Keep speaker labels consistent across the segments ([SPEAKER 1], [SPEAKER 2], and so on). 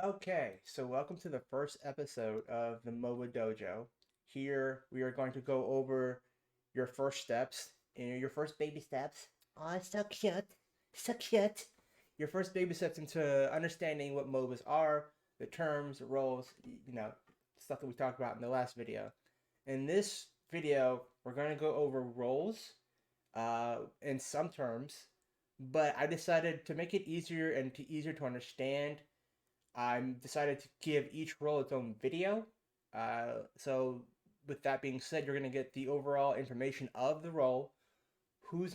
[SPEAKER 1] Okay, so welcome to the first episode of the Moba Dojo. Here we are going to go over your first steps and your first baby steps. Oh, it's so cute. So cute. Your first baby steps into understanding what MOBAs are, the terms, the roles, stuff that we talked about in the last video. In this video, we're going to go over roles in some terms, but I decided to make it easier and easier to understand. I decided to give each role its own video. So with that being said, you're gonna get the overall information of the role, who's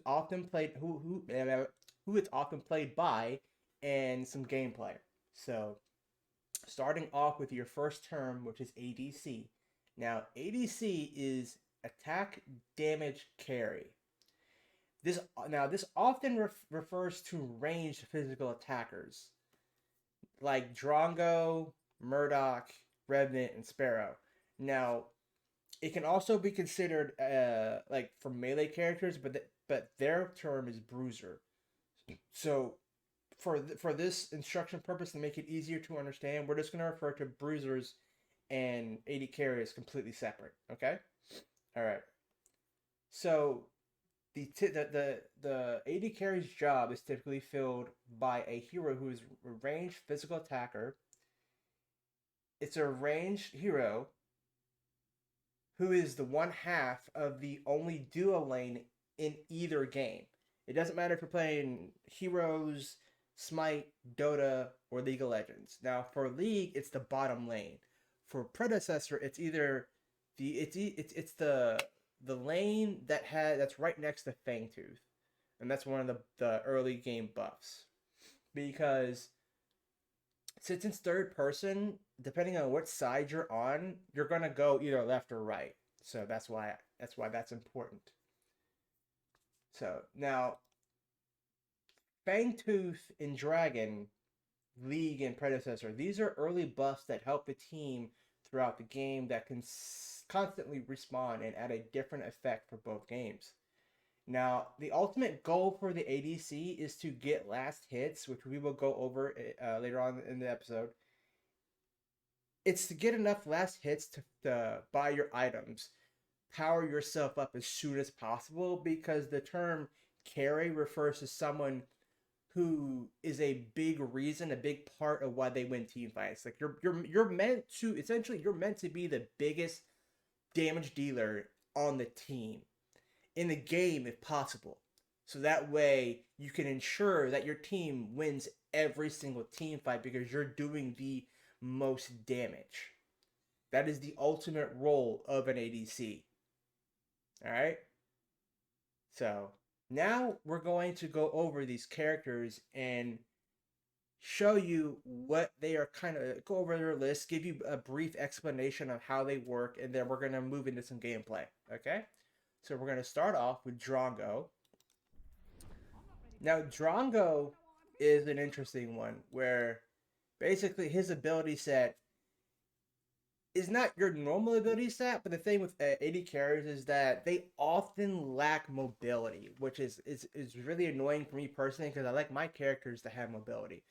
[SPEAKER 1] often played, who it's often played by, and some gameplay. So starting off with your first term, which is ADC. Now ADC is Attack Damage Carry. This often refers to ranged physical attackers like Drongo, Murdoch, Revenant, and Sparrow. Now, it can also be considered like for melee characters, but their term is Bruiser. So for this instruction purpose to make it easier to understand, we're just going to refer to Bruisers and AD carries completely separate. Okay. All right. So the AD carry's job is typically filled by a hero who is a ranged physical attacker. It's a ranged hero who is the one half of the only duo lane in either game. It doesn't matter if you're playing Heroes, Smite, Dota, or League of Legends. Now for League, it's the bottom lane. For Predecessor, it's either it's the lane that's right next to Fangtooth, and that's one of the early game buffs because since it's third person, depending on what side you're on, you're gonna go either left or right. So that's why that's important. So now Fangtooth and Dragon, League and Predecessor, these are early buffs that help the team throughout the game that can constantly respawn and add a different effect for both games. Now, the ultimate goal for the ADC is to get last hits, which we will go over later on in the episode. It's to get enough last hits to buy your items, power yourself up as soon as possible, because the term carry refers to someone who is a big reason, a big part of why they win team fights. Like you're meant to essentially you're meant to be the biggest damage dealer on the team in the game if possible. So that way you can ensure that your team wins every single team fight because you're doing the most damage. That is the ultimate role of an ADC. All right? So, now we're going to go over these characters and show you what they are kind of go over their list, give you a brief explanation of how they work, and then we're going to move into some gameplay. Okay? So we're going to start off with Drongo. Now, Drongo is an interesting one where basically his ability set is not your normal ability set, but the thing with AD carries is that they often lack mobility, which is really annoying for me personally because I like my characters to have mobility.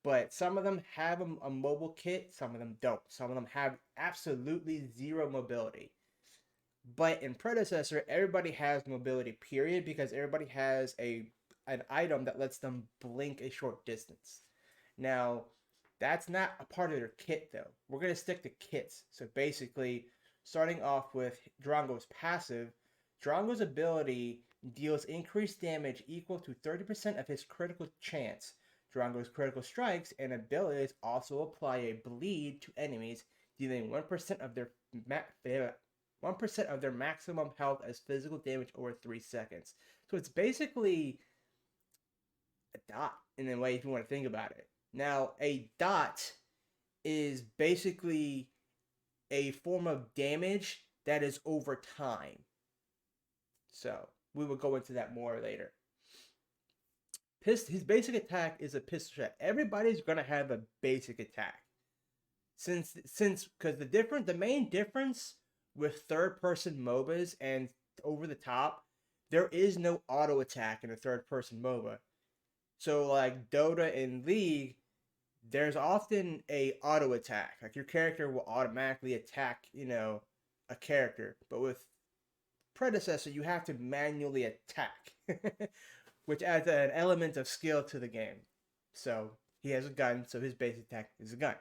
[SPEAKER 1] But some of them have a mobile kit, some of them don't. Some of them have absolutely zero mobility. But in Predecessor, everybody has mobility, period, because everybody has an item that lets them blink a short distance. Now, that's not a part of their kit, though. We're going to stick to kits. So basically, starting off with Drongo's passive, Drongo's ability deals increased damage equal to 30% of his critical chance. Drongo's critical strikes and abilities also apply a bleed to enemies, dealing 1% of their 1% of their maximum health as physical damage over 3 seconds. So it's basically a dot in a way if you want to think about it. Now, a dot is basically a form of damage that is over time. So we will go into that more later. His basic attack is a pistol shot. Everybody's gonna have a basic attack. Because the main difference with third person MOBAs and over the top, there is no auto attack in a third person MOBA. So like Dota and League, there's often a auto attack. Like your character will automatically attack, a character. But with predecessor, you have to manually attack, which adds an element of skill to the game. So he has a gun, so his base attack is a gun.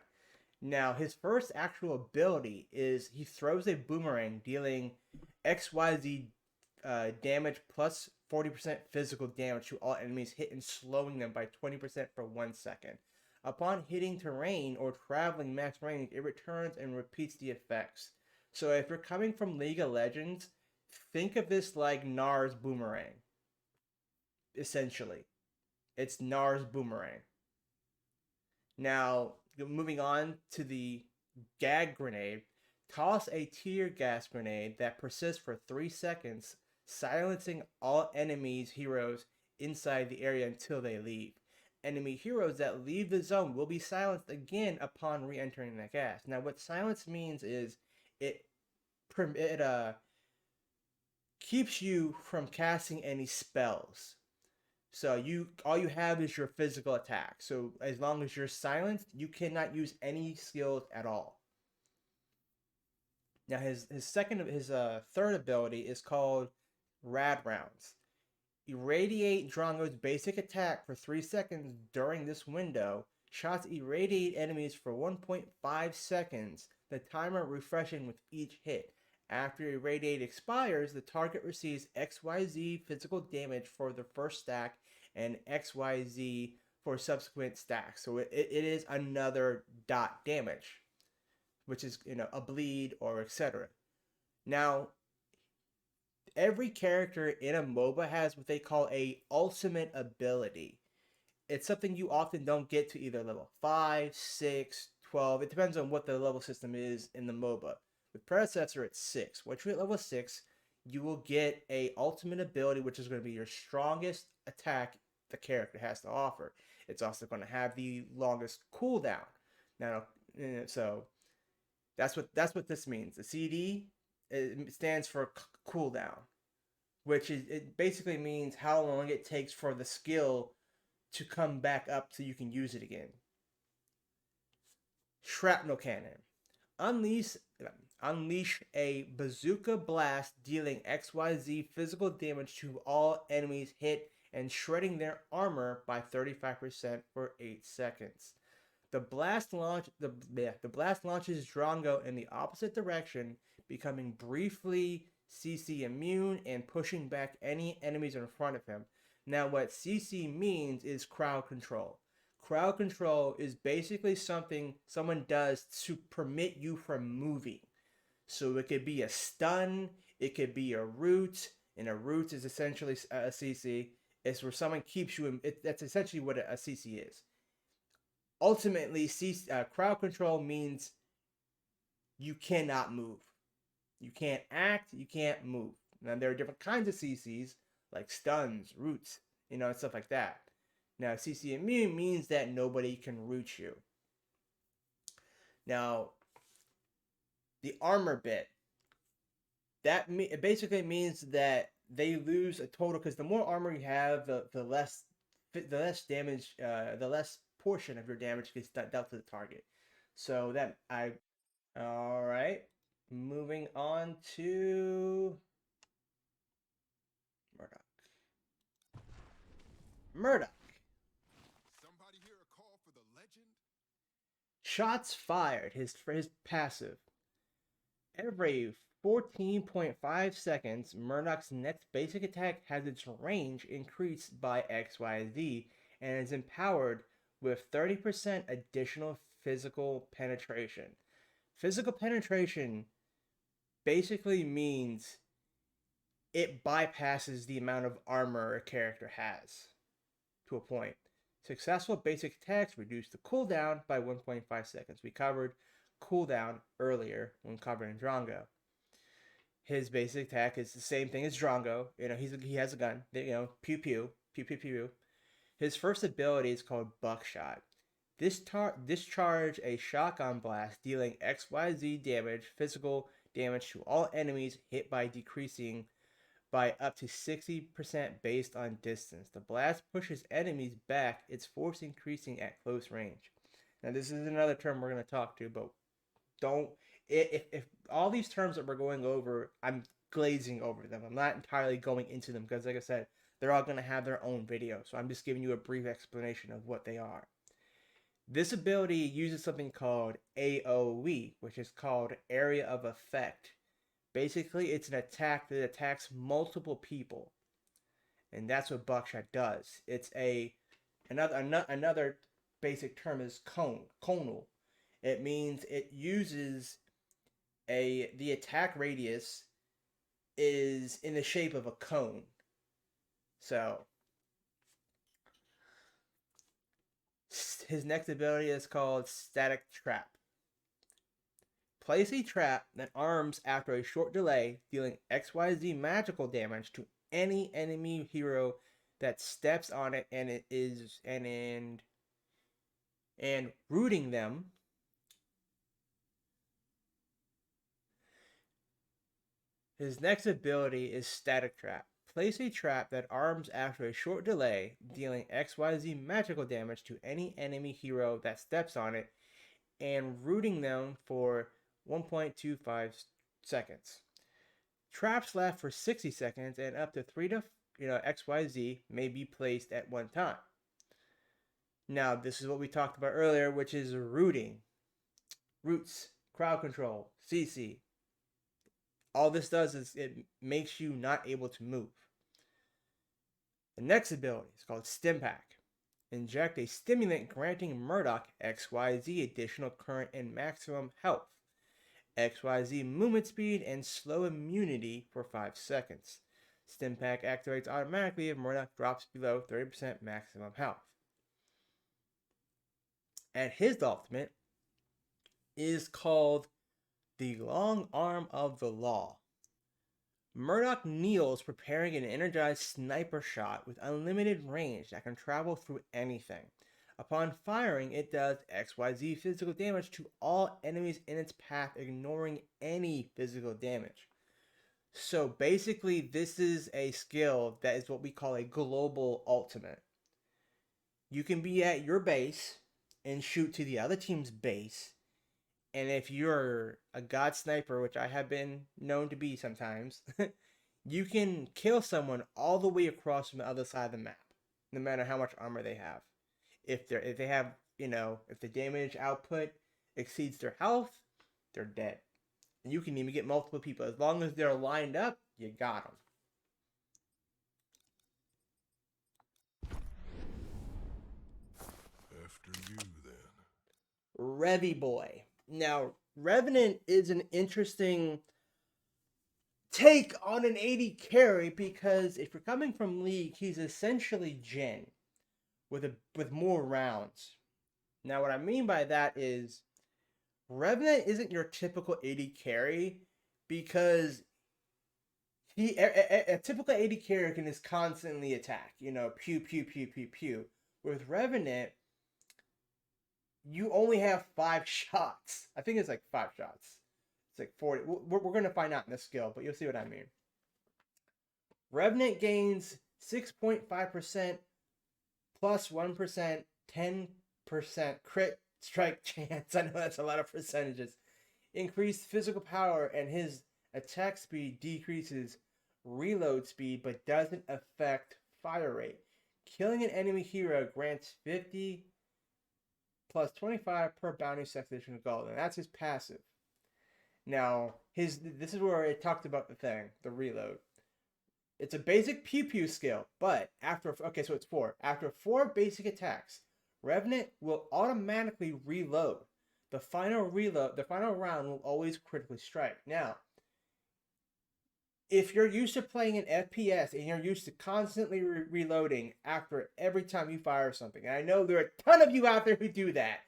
[SPEAKER 1] Now, his first actual ability is he throws a boomerang, dealing XYZ damage plus 40% physical damage to all enemies hit and slowing them by 20% for 1 second. Upon hitting terrain or traveling max range, it returns and repeats the effects. So if you're coming from League of Legends, think of this like Nar's boomerang. Essentially, it's Nar's boomerang. Now, moving on to the gag grenade, toss a tear gas grenade that persists for 3 seconds, silencing all enemies heroes inside the area until they leave. Enemy heroes that leave the zone will be silenced again upon re-entering the gas. Now, what silence means is it keeps you from casting any spells. So all you have is your physical attack. So as long as you're silenced, you cannot use any skills at all. Now his third ability is called Rad Rounds. Irradiate Drongo's basic attack for 3 seconds during this window. Shots irradiate enemies for 1.5 seconds, the timer refreshing with each hit. After irradiate expires, the target receives XYZ physical damage for the first stack and XYZ for subsequent stacks. So it is another dot damage, which is a bleed or etc. Now, every character in a MOBA has what they call a ultimate ability. It's something you often don't get to either level 5, 6, 12. It depends on what the level system is in the MOBA. With predecessor, it's 6. Once you're at level 6, you will get a ultimate ability, which is going to be your strongest attack the character has to offer. It's also going to have the longest cooldown. Now, so that's what this means. The CD, it stands for cooldown, which it basically means how long it takes for the skill to come back up so you can use it again. Shrapnel Cannon. Unleash a bazooka blast dealing XYZ physical damage to all enemies hit and shredding their armor by 35% for 8 seconds. The blast launches Drongo in the opposite direction, becoming briefly CC immune and pushing back any enemies in front of him. Now, what CC means is crowd control. Crowd control is basically something someone does to permit you from moving. So it could be a stun, it could be a root, and a root is essentially a CC. It's where someone keeps you in. That's essentially what a CC is. Ultimately, crowd control means you cannot move. You can't act, you can't move. Now, there are different kinds of CCs, like stuns, roots, and stuff like that. Now, CC immune means that nobody can root you. Now, the armor bit, it basically means that they lose a total, because the more armor you have, the less damage, the less portion of your damage gets dealt to the target. So all right, moving on to Murdoch.
[SPEAKER 2] Somebody hear a call for the legend?
[SPEAKER 1] Shots fired, his passive. Every 14.5 seconds, Murdoch's next basic attack has its range increased by XYZ and is empowered with 30% additional physical penetration. Physical penetration basically means it bypasses the amount of armor a character has to a point. Successful basic attacks reduce the cooldown by 1.5 seconds. We covered cooldown earlier when covering Drongo. His basic attack is the same thing as Drongo. He has a gun. Pew pew, pew pew pew. His first ability is called Buckshot. Discharge a shotgun blast, dealing XYZ damage, physical damage to all enemies hit by decreasing by up to 60% based on distance. The blast pushes enemies back, its force increasing at close range. Now, this is another term we're going to talk to, but don't. If all these terms that we're going over, I'm glazing over them. I'm not entirely going into them because, like I said, they're all going to have their own video. So I'm just giving you a brief explanation of what they are. This ability uses something called AoE, which is called Area of Effect. Basically, it's an attack that attacks multiple people, and that's what Buckshot does. It's another basic term is conal. It means it uses the attack radius is in the shape of a cone. So his next ability is called Static Trap. Place a trap that arms after a short delay, dealing XYZ magical damage to any enemy hero that steps on it and rooting them. His next ability is Static Trap. Place a trap that arms after a short delay, dealing XYZ magical damage to any enemy hero that steps on it, and rooting them for 1.25 seconds. Traps last for 60 seconds, and up to 3 to XYZ may be placed at one time. Now, this is what we talked about earlier, which is rooting. Roots, crowd control, CC. All this does is it makes you not able to move. The next ability is called Stim Pack. Inject a stimulant granting Murdoch XYZ additional current and maximum health, XYZ movement speed, and slow immunity for 5 seconds. Stim Pack activates automatically if Murdoch drops below 30% maximum health. And his ultimate is called the Long Arm of the Law. Murdoch kneels, preparing an energized sniper shot with unlimited range that can travel through anything. Upon firing, it does XYZ physical damage to all enemies in its path, ignoring any physical damage. So basically, this is a skill that is what we call a global ultimate. You can be at your base and shoot to the other team's base. And if you're a god sniper, which I have been known to be sometimes, you can kill someone all the way across from the other side of the map, no matter how much armor they have. If they have, if the damage output exceeds their health, they're dead. And you can even get multiple people. As long as they're lined up, you got them.
[SPEAKER 2] After you, then.
[SPEAKER 1] Revy Boy. Now, Revenant is an interesting take on an AD carry because if you're coming from League, he's essentially Jhin with more rounds. Now, what I mean by that is Revenant isn't your typical AD carry because a typical AD carry can just constantly attack, pew, pew, pew, pew, pew. With Revenant, you only have 5 shots. I think it's like 5 shots. It's like 40. We're going to find out in this skill, but you'll see what I mean. Revenant gains 6.5% plus 1%, 10% crit strike chance. I know that's a lot of percentages. Increased physical power, and his attack speed decreases reload speed but doesn't affect fire rate. Killing an enemy hero grants 50 plus 25 per bounty section of gold, and that's his passive. Now, this is where it talked about the reload. It's a basic pew-pew skill, but so it's 4. After 4 basic attacks, Revenant will automatically reload. The final round will always critically strike. Now, if you're used to playing an FPS and you're used to constantly reloading after every time you fire something, and I know there are a ton of you out there who do that,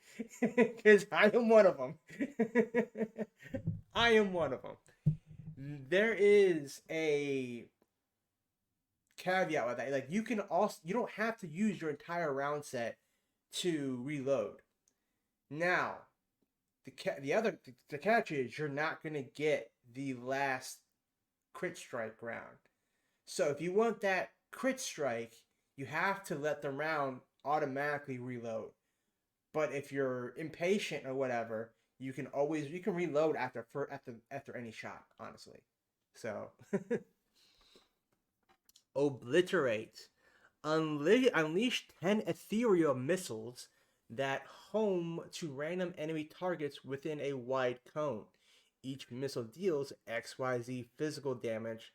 [SPEAKER 1] because I am one of them. I am one of them. There is a caveat with that. Like you don't have to use your entire round set to reload. Now, the catch is you're not gonna get the last crit strike round. So if you want that crit strike, you have to let the round automatically reload. But if you're impatient or whatever, you can reload after any shot, honestly. So obliterate. Unleash 10 ethereal missiles that home to random enemy targets within a wide cone. Each missile deals XYZ physical damage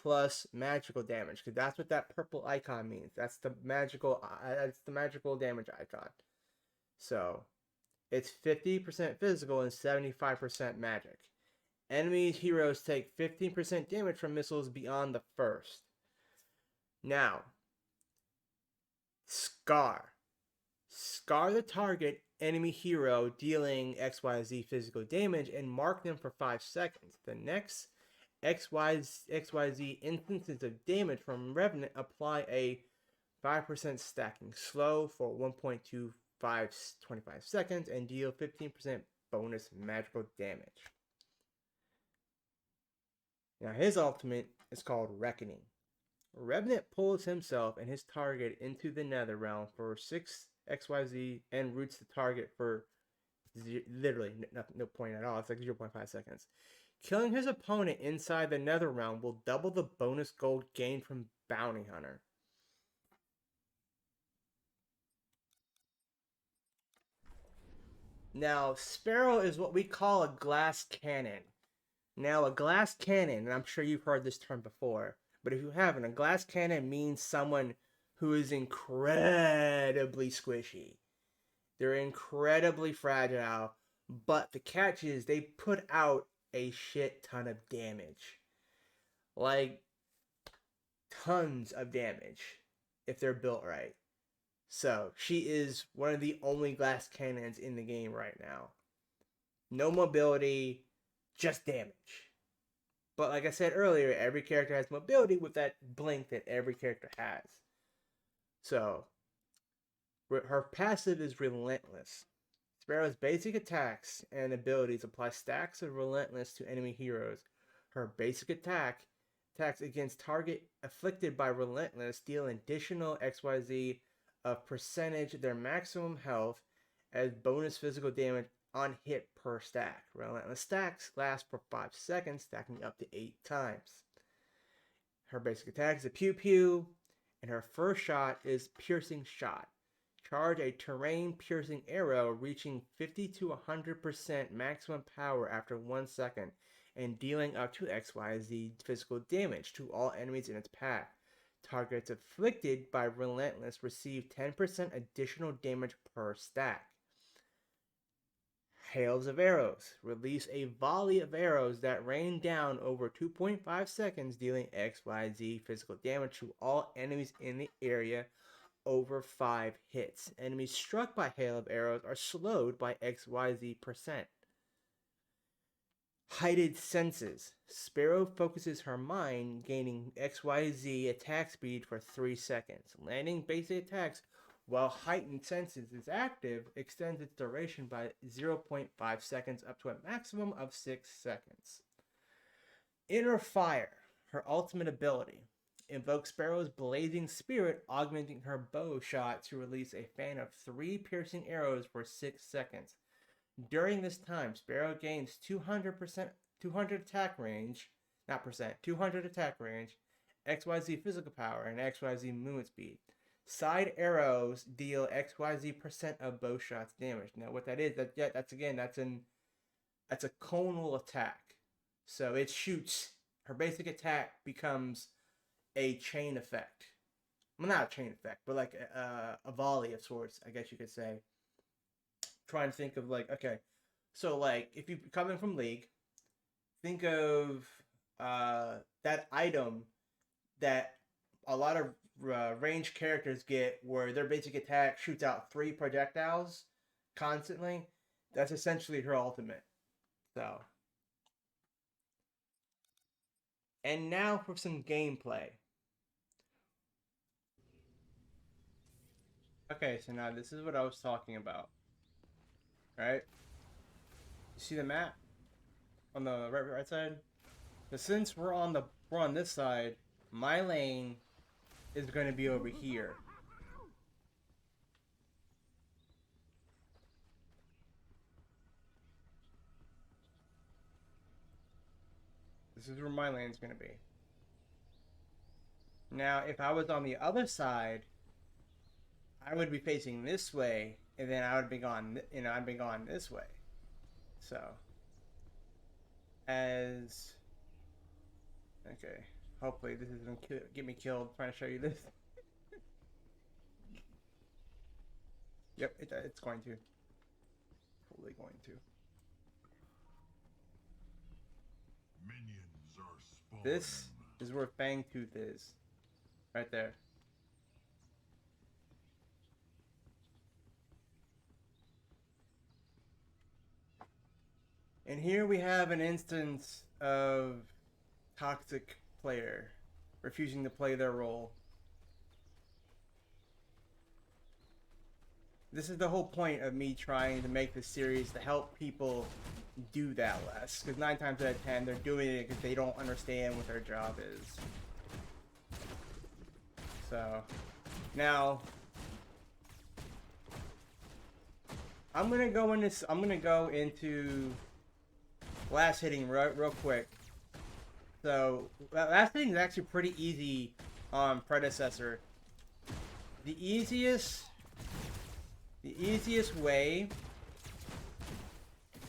[SPEAKER 1] plus magical damage, because that's what that purple icon means. That's the magical damage icon. So it's 50% physical and 75% magic. Enemy heroes take 15% damage from missiles beyond the first. Now, Scar. Scar the target enemy hero dealing XYZ physical damage and mark them for 5 seconds. The next XYZ instances of damage from Revenant apply a 5% stacking slow for 1.25 25 seconds and deal 15% bonus magical damage. Now his ultimate is called Reckoning. Revenant pulls himself and his target into the nether realm for 6 XYZ and roots the target for literally no point at all. It's like 0.5 seconds. Killing his opponent inside the nether realm will double the bonus gold gained from Bounty Hunter. Now, Sparrow is what we call a glass cannon. Now, a glass cannon, and I'm sure you've heard this term before, but if you haven't, a glass cannon means someone who is incredibly squishy. They're incredibly fragile, but the catch is they put out a shit ton of damage. Like, tons of damage if they're built right. So, she is one of the only glass cannons in the game right now. No mobility, just damage. But like I said earlier, every character has mobility with that blink that every character has. So, her passive is Relentless. Sparrow's basic attacks and abilities apply stacks of Relentless to enemy heroes. Her basic attacks against target afflicted by Relentless deal additional XYZ of percentage their maximum health as bonus physical damage on hit per stack. Relentless stacks last for 5 seconds, stacking up to 8 times. Her basic attack is a Pew Pew, and her first shot is Piercing Shot. Charge a terrain piercing arrow reaching 50 to 100% maximum power after 1 second and dealing up to XYZ physical damage to all enemies in its path. Targets afflicted by Relentless receive 10% additional damage per stack. Hails of Arrows. Release a volley of arrows that rain down over 2.5 seconds, dealing XYZ physical damage to all enemies in the area over 5 hits. Enemies struck by Hail of Arrows are slowed by XYZ percent. Heightened Senses. Sparrow focuses her mind, gaining XYZ attack speed for 3 seconds. Landing basic attacks while Heightened Senses is active extends its duration by 0.5 seconds up to a maximum of 6 seconds. Inner Fire. Her ultimate ability. Invoke Sparrow's Blazing Spirit, augmenting her bow shot to release a fan of 3 piercing arrows for 6 seconds. During this time, Sparrow gains 200 attack range, 200 attack range, XYZ physical power, and XYZ movement speed. Side arrows deal XYZ percent of bow shots damage. Now, what that is, that's a conal attack. So it shoots. Her basic attack becomes a chain effect. Well, not a chain effect, but like a volley of sorts, I guess you could say. Trying to think of okay, so if you're coming from League, think of that item that a lot of ranged characters get, where their basic attack shoots out 3 projectiles constantly. That's essentially her ultimate. So, and now for some gameplay. Okay, so now this is what I was talking about. Right? You see the map on the right side? But since we're on this side, my lane is going to be over here. This is where my lane's gonna be. Now, if I was on the other side, I would be facing this way, and then I would be gone. You know, I'd be gone this way. So, okay. Hopefully, this isn't get me killed trying to show you this. Yep, it's going to. Totally going to.
[SPEAKER 2] Minions are spawned.
[SPEAKER 1] This is where Fangtooth is. Right there. And here we have an instance of toxic player refusing to play their role. This is the whole point of me trying to make this series, to help people do that less. Because 9 times out of 10, they're doing it because they don't understand what their job is. So, now, I'm gonna go into last hitting real quick. So, last hitting is actually pretty easy on Predecessor. The easiest way to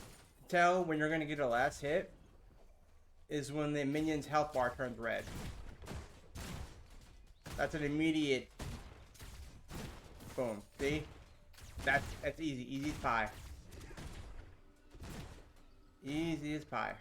[SPEAKER 1] tell when you're going to get a last hit is when the minion's health bar turns red. That's an immediate boom. See? That's easy. Easy as pie. Easy as pie.